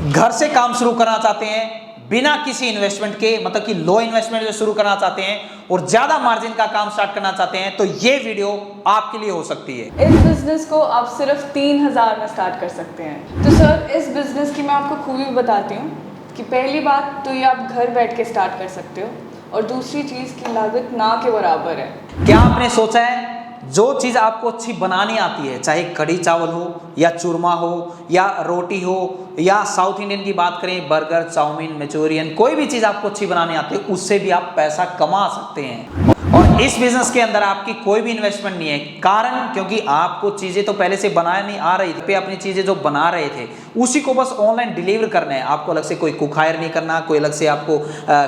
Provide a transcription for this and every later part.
घर से काम शुरू करना चाहते हैं बिना किसी इन्वेस्टमेंट के, मतलब कि लो इन्वेस्टमेंट से शुरू करना चाहते हैं और ज्यादा मार्जिन का काम स्टार्ट करना चाहते हैं, तो ये वीडियो आपके लिए हो सकती है। इस बिजनेस को आप सिर्फ 3000 में स्टार्ट कर सकते हैं। तो सर, इस बिजनेस की मैं आपको खूबी बताती हूँ कि पहली बात तो ये आप घर बैठ के स्टार्ट कर सकते हो, और दूसरी चीज़ की लागत ना के बराबर है। क्या आपने सोचा है जो चीज़ आपको अच्छी बनानी आती है, चाहे कढ़ी चावल हो या चूरमा हो या रोटी हो या साउथ इंडियन की बात करें बर्गर, चाउमीन, मंचूरियन, कोई भी चीज़ आपको अच्छी बनानी आती है, उससे भी आप पैसा कमा सकते हैं। और इस बिजनेस के अंदर आपकी कोई भी इन्वेस्टमेंट नहीं है, कारण क्योंकि आपको चीज़ें तो पहले से बनाया नहीं आ रही थी, अपनी चीज़ें जो बना रहे थे उसी को बस ऑनलाइन डिलीवर करना है। आपको अलग से कोई कुक हायर नहीं करना, कोई अलग से आपको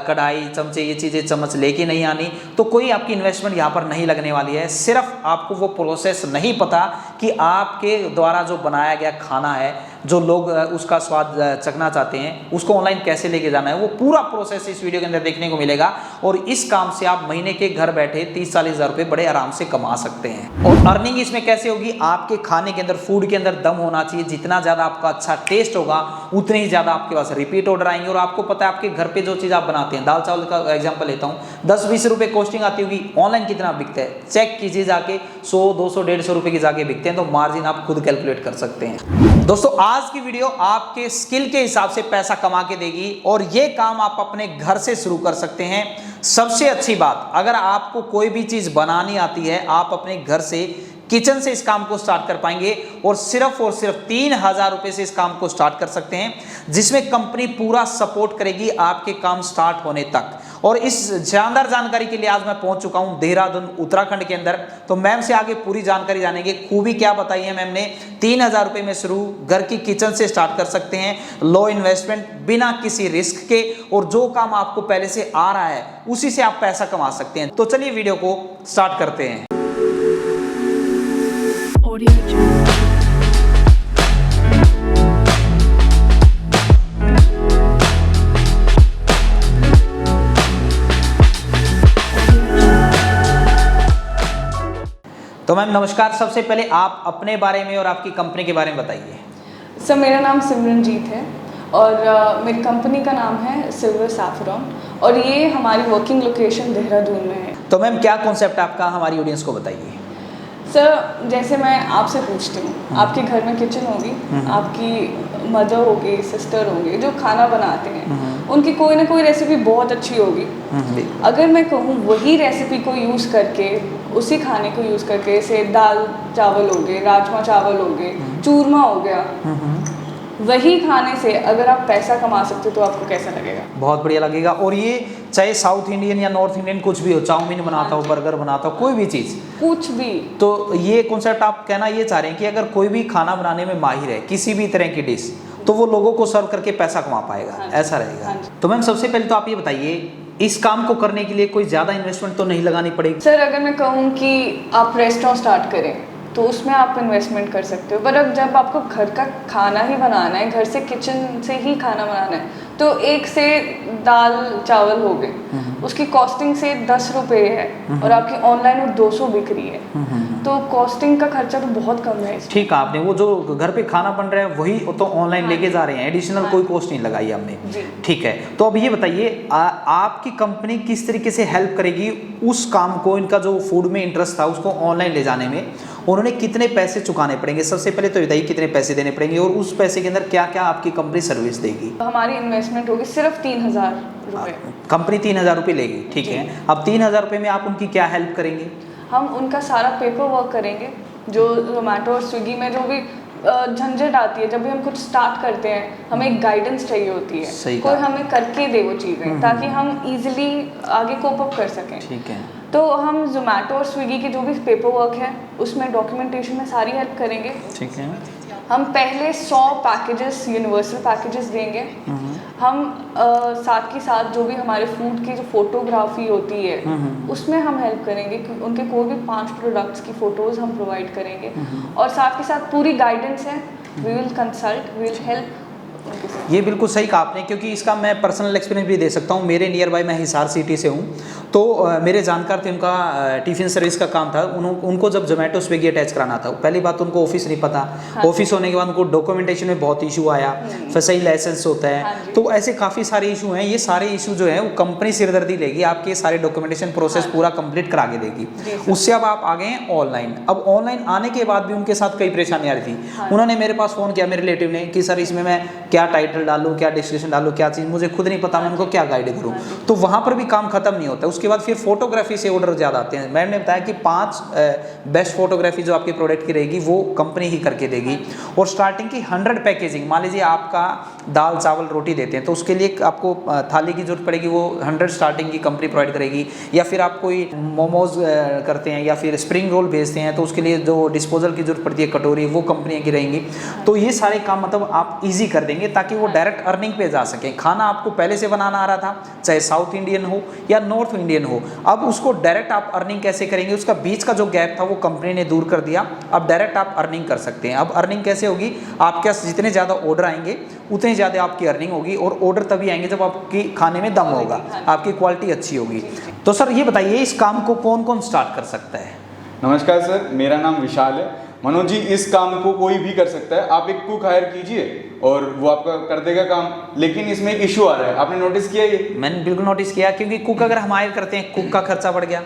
कढ़ाई, चमचे, ये चीज़ें चम्मच लेके नहीं आनी, तो कोई आपकी इन्वेस्टमेंट यहाँ पर नहीं लगने वाली है। सिर्फ आपको वो प्रोसेस नहीं पता कि आपके द्वारा जो बनाया गया खाना है, जो लोग उसका स्वाद चखना चाहते हैं, उसको ऑनलाइन कैसे लेके जाना है, वो पूरा प्रोसेस इस वीडियो के अंदर देखने को मिलेगा। और इस काम से आप महीने के घर बैठे 30-40 हज़ार रुपये बड़े आराम से कमा सकते हैं। और अर्निंग इसमें कैसे होगी, आपके खाने के अंदर, फूड के अंदर दम होना चाहिए। जितना ज़्यादा आपका अच्छा टेस्ट होगा उतने ही ज़्यादा आपके पास रिपीट ऑर्डर आएंगे। और आपको पता है आपके घर पे जो चीज़ आप बनाते हैं, दाल चावल का एग्जाम्पल लेता हूँ, 10-20 रुपये कॉस्टिंग आती होगी, ऑनलाइन कितना बिकता है चेक कीजिए जाके, 100-200-150 रुपये की जाके बिकते हैं। तो मार्जिन आप खुद कैलकुलेट कर सकते हैं। दोस्तों, आज की वीडियो आपके स्किल के हिसाब से पैसा कमा के देगी और ये काम आप अपने घर से शुरू कर सकते हैं। सबसे अच्छी बात, अगर आपको कोई भी चीज़ बनानी आती है, आप अपने घर से किचन से इस काम को स्टार्ट कर पाएंगे और सिर्फ 3000 रुपये से इस काम को स्टार्ट कर सकते हैं, जिसमें कंपनी पूरा सपोर्ट करेगी आपके काम स्टार्ट होने तक। और इस शानदार जानकारी के लिए आज मैं पहुंच चुका हूं देहरादून, उत्तराखंड के अंदर। तो मैम से आगे पूरी जानकारी जानेंगे, खूबी क्या बताई है मैम ने। 3000 रुपये में शुरू घर की किचन से स्टार्ट कर सकते हैं, लो इन्वेस्टमेंट, बिना किसी रिस्क के, और जो काम आपको पहले से आ रहा है उसी से आप पैसा कमा सकते हैं। तो चलिए वीडियो को स्टार्ट करते हैं। तो मैम नमस्कार, सबसे पहले आप अपने बारे में और आपकी कंपनी के बारे में बताइए। सर, मेरा नाम सिमरनजीत है और मेरी कंपनी का नाम है सिल्वर सैफरॉन, और ये हमारी वर्किंग लोकेशन देहरादून में है। तो मैम क्या कॉन्सेप्ट आपका, हमारी ऑडियंस को बताइए। सर, जैसे मैं आपसे पूछती हूँ, आपके घर में किचन होगी, आपकी मदर होगी, सिस्टर होंगे जो खाना बनाते हैं, उनकी कोई ना कोई रेसिपी बहुत अच्छी होगी। अगर मैं कहूँ वही रेसिपी को यूज़ करके, उसी खाने को यूज़ करके, जैसे दाल चावल हो गए, राजमा चावल हो गए, चूरमा हो गया, वही खाने से अगर आप पैसा कमा सकते हो तो आपको कैसा लगेगा? बहुत बढ़िया लगेगा। और ये चाहे साउथ इंडियन या नॉर्थ इंडियन कुछ भी हो, चाउमीन बनाता हो, बर्गर बनाता हो, कोई भी चीज़, कुछ भी, तो ये कॉन्सेप्ट आप कहना ये चाह रहे हैं कि अगर कोई भी खाना बनाने में माहिर है, किसी भी तरह की डिश, तो वो लोगों को सर्व करके पैसा कमा पाएगा, ऐसा रहेगा। तो मैम सबसे पहले तो आप ये बताइए, इस काम को करने के लिए कोई ज़्यादा इन्वेस्टमेंट तो नहीं लगानी पड़ेगी? सर, अगर मैं कहूँ कि आप रेस्टोरेंट स्टार्ट करें तो उसमें आप इन्वेस्टमेंट कर सकते हो, पर अब जब आपको घर का खाना ही बनाना है, घर से किचन से ही खाना बनाना है, तो एक से दाल चावल हो गए, उसकी कॉस्टिंग से 10 रुपये है और आपकी ऑनलाइन वो 200 बिक रही है, तो कॉस्टिंग का खर्चा तो बहुत कम है। ठीक है, आपने वो जो घर पे खाना बन रहा है वही तो ऑनलाइन लेके जा रहे हैं, एडिशनल कोई कॉस्ट नहीं लगाई आपने। ठीक है, तो अब ये बताइए आपकी कंपनी किस तरीके से हेल्प करेगी उस काम को, इनका जो फूड में इंटरेस्ट था उसको ऑनलाइन ले जाने में, उन्होंने कितने पैसे चुकाने पड़ेंगे? सबसे पहले तो बताइए कितने पैसे देने पड़ेंगे और उस पैसे के अंदर क्या क्या आपकी कंपनी सर्विस देगी? हमारी इन्वेस्टमेंट होगी सिर्फ 3000 रुपये। कंपनी 3000 रुपये लेगी, ठीक है। अब 3000 रुपये में आप उनकी क्या हेल्प करेंगे? हम उनका सारा पेपर वर्क करेंगे, जो जोमेटो और स्विगी में जो भी झंझट आती है, जब भी हम कुछ स्टार्ट करते हैं हमें एक गाइडेंस चाहिए होती है, कोई हमें करके दे वो चीज़ें, ताकि हम इजीली आगे कोप अप कर सकें। ठीक है, तो हम जोमेटो और स्विगी के जो भी पेपर वर्क है उसमें डॉक्यूमेंटेशन में सारी हेल्प करेंगे। ठीक है, हम पहले 100 पैकेजेस, यूनिवर्सल पैकेजेस देंगे। हम साथ के साथ जो भी हमारे फूड की जो फोटोग्राफी होती है उसमें हम हेल्प करेंगे कि उनके कोई भी 5 प्रोडक्ट्स की फ़ोटोज़ हम प्रोवाइड करेंगे, और साथ के साथ पूरी गाइडेंस है। We will consult, we will help उनके साथ। ये बिल्कुल सही कहा आपने, क्योंकि इसका मैं पर्सनल एक्सपीरियंस भी दे सकता हूँ। मेरे नियर बाय, मैं हिसार सिटी से हूँ, तो मेरे जानकार थे, उनका टिफ़िन सर्विस का काम था। उनको जब जोमेटो स्विगी अटैच कराना था, पहली बात उनको ऑफिस नहीं पता। हाँ ऑफिस होने के बाद उनको डॉक्यूमेंटेशन में बहुत इशू आया, फिर सही लाइसेंस होता हाँ है, जी। तो ऐसे काफ़ी सारे इशू हैं। ये सारे इशू जो है वो कंपनी सिरदर्दी लेगी, आपके सारे डॉक्यूमेंटेशन प्रोसेस हाँ। पूरा कंप्लीट करा के देगी। जी सर। उससे अब आप आ गए हैं ऑनलाइन। अब ऑनलाइन आने के बाद भी उनके साथ कई परेशानी आ रही थी। हाँ। उन्होंने मेरे पास फ़ोन किया, मेरे रिलेटिव ने, कि सर इसमें मैं क्या टाइटल डालूँ, क्या डिस्क्रिप्शन डालूँ, क्या चीज़ मुझे खुद नहीं पता, मैं उनको क्या गाइड करूँ। तो वहाँ पर भी काम खत्म नहीं होता। उसके बाद फिर फोटोग्राफी से ऑर्डर ज़्यादा आते हैं। मैंने बताया कि 5 बेस्ट फोटोग्राफी जो आपके प्रोडक्ट की रहेगी वो कंपनी ही करके देगी। और स्टार्टिंग की 100 पैकेजिंग, मान लीजिए आपका दाल चावल रोटी देते हैं, तो उसके लिए आपको थाली की जरूरत पड़ेगी, वो 100 स्टार्टिंग की कंपनी प्रोवाइड करेगी। या फिर आप कोई मोमोज करते हैं या फिर स्प्रिंग रोल भेजते हैं, तो उसके लिए जो डिस्पोजल की जरूरत पड़ती है, कटोरी, वो कंपनियाँ की रहेंगी। तो ये सारे काम मतलब आप ईजी कर देंगे ताकि वो डायरेक्ट अर्निंग पे जा सके। खाना आपको पहले से बनाना आ रहा था, चाहे साउथ इंडियन हो या नॉर्थ इंडियन हो, अब उसको डायरेक्ट आप अर्निंग कैसे करेंगे, उसका बीच का जो गैप था वो कंपनी ने दूर कर दिया। अब डायरेक्ट आप अर्निंग कर सकते हैं। अब अर्निंग कैसे होगी, आपके पास जितने ज़्यादा ऑर्डर आएंगे उतनी ज़्यादा आपकी अर्निंग होगी। और ऑर्डर तभी आएंगे जब आपकी खाने में दम होगा, आपकी क्वालिटी अच्छी होगी। तो सर ये बताइए, इस काम को कौन कौन स्टार्ट कर सकता है? नमस्कार सर, मेरा नाम विशाल है। मनोज जी, इस काम को कोई भी कर सकता है। आप एक कुक हायर कीजिए और वो आपका कर देगा काम। लेकिन इसमें एक इशू आ रहा है, आपने नोटिस किया ये? मैंने बिल्कुल नोटिस किया, क्योंकि कुक अगर हम हायर करते हैं, कुक का खर्चा बढ़ गया,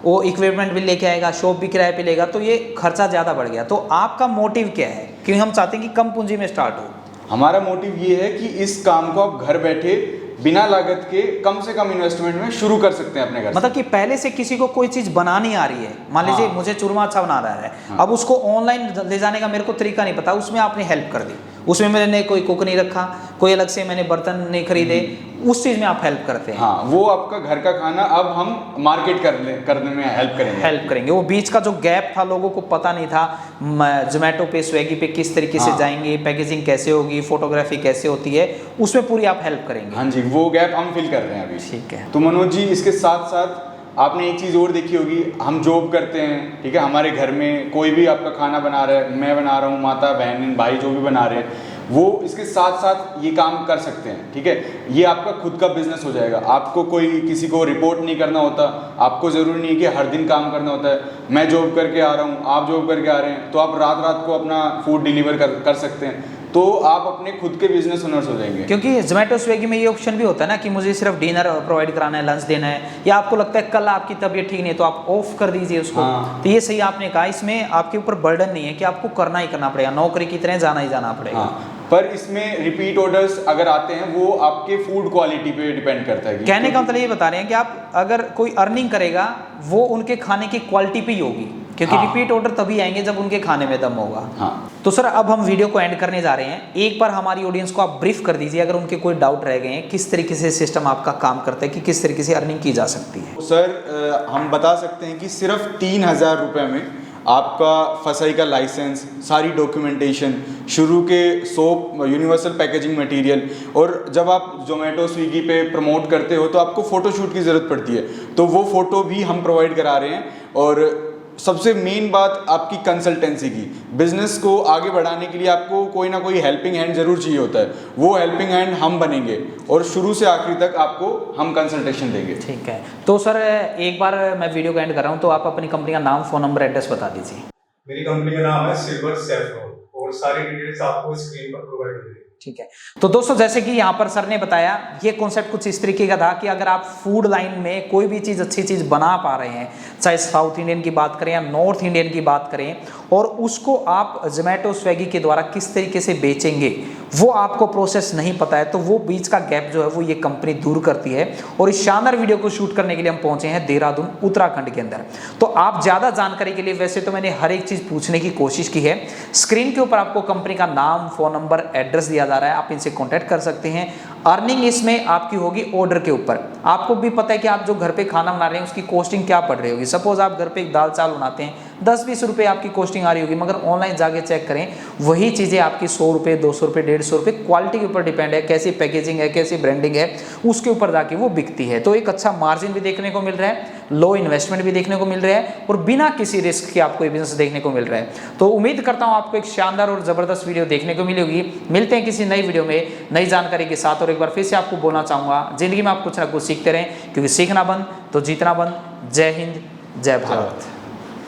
वो इक्विपमेंट भी लेके आएगा, शॉप भी किराए पे लेगा, तो ये खर्चा ज़्यादा बढ़ गया। तो आपका मोटिव क्या है? क्योंकि हम चाहते हैं कि कम पूंजी में स्टार्ट हो। हमारा मोटिव ये है कि इस काम को आप घर बैठे बिना लागत के कम से कम इन्वेस्टमेंट में शुरू कर सकते हैं अपने घर से। मतलब कि पहले से किसी को कोई चीज़ बनानी आ रही है, मान लीजिए हाँ। मुझे चूरमा अच्छा बना रहा है, हाँ। अब उसको ऑनलाइन ले जाने का मेरे को तरीका नहीं पता, उसमें आपने हेल्प कर दी, उसमें मैंने कोई कुक नहीं रखा, कोई अलग से मैंने बर्तन नहीं खरीदे, उस चीज़ में आप हेल्प करते हैं। हाँ, वो आपका घर का खाना अब हम मार्केट करने में हेल्प करेंगे। वो बीच का जो गैप था, लोगों को पता नहीं था जोमेटो पे, स्विगी पे किस तरीके से हाँ। जाएंगे, पैकेजिंग कैसे होगी, फोटोग्राफी कैसे होती है, उसमें पूरी आप हेल्प करेंगे। हाँ जी, वो गैप हम फिल कर रहे हैं अभी। ठीक है। तो मनोज जी, इसके साथ साथ आपने एक चीज़ और देखी होगी, हम जॉब करते हैं, ठीक है, हमारे घर में कोई भी आपका खाना बना रहा है, मैं बना रहा हूँ, माता बहन भाई जो भी बना रहे हैं, वो इसके साथ साथ ये काम कर सकते हैं। ठीक है, ये आपका खुद का बिजनेस हो जाएगा। आपको कोई किसी को रिपोर्ट नहीं करना होता, आपको ज़रूरी नहीं है कि हर दिन काम करना होता है। मैं जॉब करके आ रहा हूँ, आप जॉब करके आ रहे हैं, तो आप रात रात को अपना फूड डिलीवर कर सकते हैं। तो आप अपने खुद के बिजनेस ओनर्स हो जाएंगे। क्योंकि जोमेटो स्विगी में ये ऑप्शन भी होता है ना कि मुझे सिर्फ डिनर प्रोवाइड कराना है, लंच देना है, या आपको लगता है कल आपकी तबीयत ठीक नहीं है तो आप ऑफ कर दीजिए उसको। हाँ। तो ये सही आपने कहा, इसमें आपके ऊपर बर्डन नहीं है कि आपको करना ही करना पड़ेगा, नौकरी की तरह जाना ही जाना पड़ेगा। हाँ, पर इसमें रिपीट ऑर्डर्स अगर आते हैं वो आपके फूड क्वालिटी पे डिपेंड करता है। कहने का मतलब ये बता रहे हैं कि आप अगर कोई अर्निंग करेगा वो उनके खाने की क्वालिटी पे ही होगी, क्योंकि हाँ। रिपीट ऑर्डर तभी आएंगे जब उनके खाने में दम होगा। हाँ। तो सर अब हम वीडियो को एंड करने जा रहे हैं। एक बार हमारी ऑडियंस को आप ब्रीफ कर दीजिए, अगर उनके कोई डाउट रह गए हैं, किस तरीके से सिस्टम आपका काम करता है, कि किस तरीके से अर्निंग की जा सकती है। तो सर हम बता सकते हैं कि सिर्फ 3000 रुपये में आपका फसाई का लाइसेंस, सारी डॉक्यूमेंटेशन, शुरू के सोप, यूनिवर्सल पैकेजिंग मटेरियल, और जब आप जोमेटो स्विगी पे प्रमोट करते हो तो आपको फ़ोटोशूट की ज़रूरत पड़ती है, तो वो फ़ोटो भी हम प्रोवाइड करा रहे हैं। और सबसे मेन बात आपकी कंसल्टेंसी की, बिजनेस को आगे बढ़ाने के लिए आपको कोई ना कोई हेल्पिंग हैंड ज़रूर चाहिए होता है, वो हेल्पिंग हैंड हम बनेंगे और शुरू से आखिरी तक आपको हम कंसल्टेशन देंगे। ठीक है, तो सर एक बार मैं वीडियो को एंड कर रहा हूँ, तो आप अपनी कंपनी का नाम, फ़ोन नंबर, एड्रेस बता दीजिए। मेरी कंपनी का नाम है सिल्वर सैफरॉन और सारी डिटेल्स आपको स्क्रीन पर प्रोवाइड हो जाएगी। ठीक है, तो दोस्तों जैसे कि यहाँ पर सर ने बताया, ये कॉन्सेप्ट कुछ इस तरीके का था कि अगर आप फूड लाइन में कोई भी चीज़, अच्छी चीज़ बना पा रहे हैं, चाहे साउथ इंडियन की बात करें या नॉर्थ इंडियन की बात करें, और उसको आप जोमेटो स्विगी के द्वारा किस तरीके से बेचेंगे वो आपको प्रोसेस नहीं पता है, तो वो बीच का गैप जो है वो ये कंपनी दूर करती है। और इस शानदार वीडियो को शूट करने के लिए हम पहुंचे हैं देहरादून, उत्तराखंड के अंदर। तो आप ज़्यादा जानकारी के लिए, वैसे तो मैंने हर एक चीज़ पूछने की कोशिश की है, स्क्रीन के ऊपर आपको कंपनी का नाम, फ़ोन नंबर, एड्रेस दिया जा रहा है, आप इनसे कॉन्टैक्ट कर सकते हैं। अर्निंग इसमें आपकी होगी ऑर्डर के ऊपर। आपको भी पता है कि आप जो घर पे खाना बना रहे हैं उसकी कॉस्टिंग क्या पड़ रही होगी। सपोज आप घर पे एक दाल चावल बनाते हैं, 10-20 रुपये आपकी कॉस्टिंग आ रही होगी, मगर ऑनलाइन जाके चेक करें, वही चीज़ें आपकी 100 रुपये, 200 रुपये, 150 रुपये, क्वालिटी के ऊपर डिपेंड है, कैसी पैकेजिंग है, कैसी ब्रांडिंग है, उसके ऊपर जाके वो बिकती है। तो एक अच्छा मार्जिन भी देखने को मिल रहा है। लो इन्वेस्टमेंट भी देखने को मिल रहा है और बिना किसी रिस्क के आपको ये बिजनेस देखने को मिल रहा है। तो उम्मीद करता हूँ आपको एक शानदार और ज़बरदस्त वीडियो देखने को मिलेगी। मिलते हैं किसी नई वीडियो में नई जानकारी के साथ। और एक बार फिर से आपको बोलना चाहूँगा, ज़िंदगी में आप कुछ ना कुछ सीखते रहें, क्योंकि सीखना बंद तो जीतना बंद। जय हिंद, जय भारत।